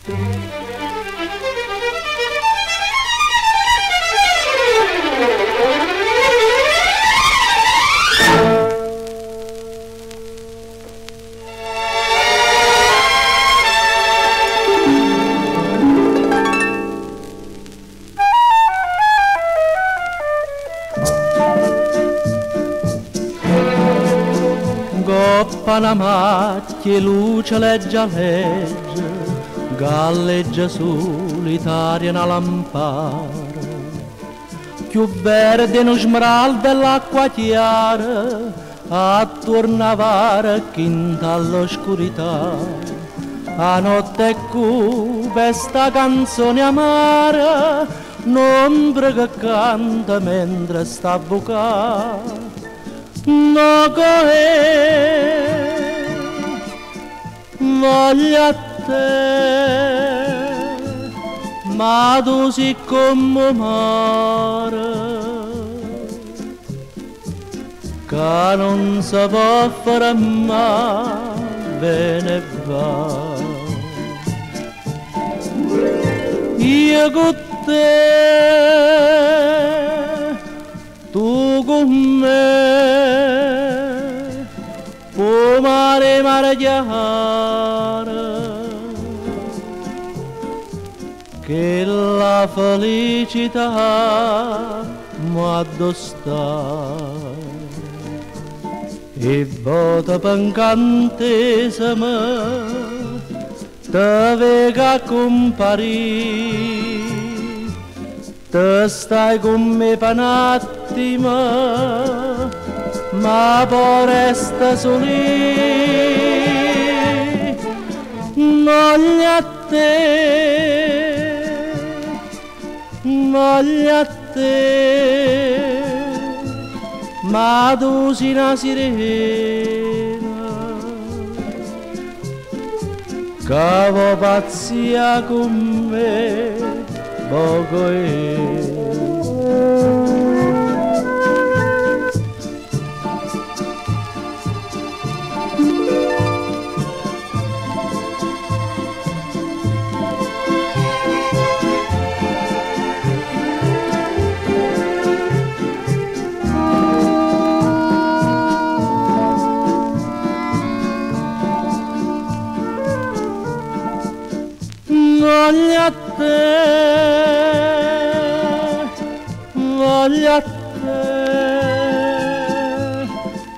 Coppa la macchia, luce leggia legge, galleggia solitaria una lampara, più verde uno smeraldo dell'acqua chiara, attorno a vara chinta all'oscurità. A notte è cupa sta canzone amara, un'ombra che canta mentre sta a bucare. No coè, voglio a te, ma tu sei come mare, che non si può fare mai bene e va. Io con te, tu con me, o mare chiara, che la felicità m'ha addossata e vota p'incantesimo te vega comparì. Te stai con me per un attimo, ma poi resta solì. Voglio a te, voglio a te, ma tu sei una sirena, che vuoi pazzia con me. Poco voglio a te, voglio a te,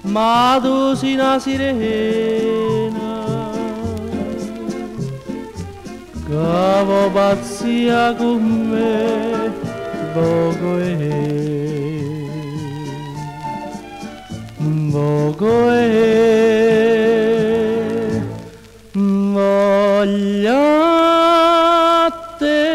ma tu sei una sirena, che vuoi pazzia con me, poco voglio a te.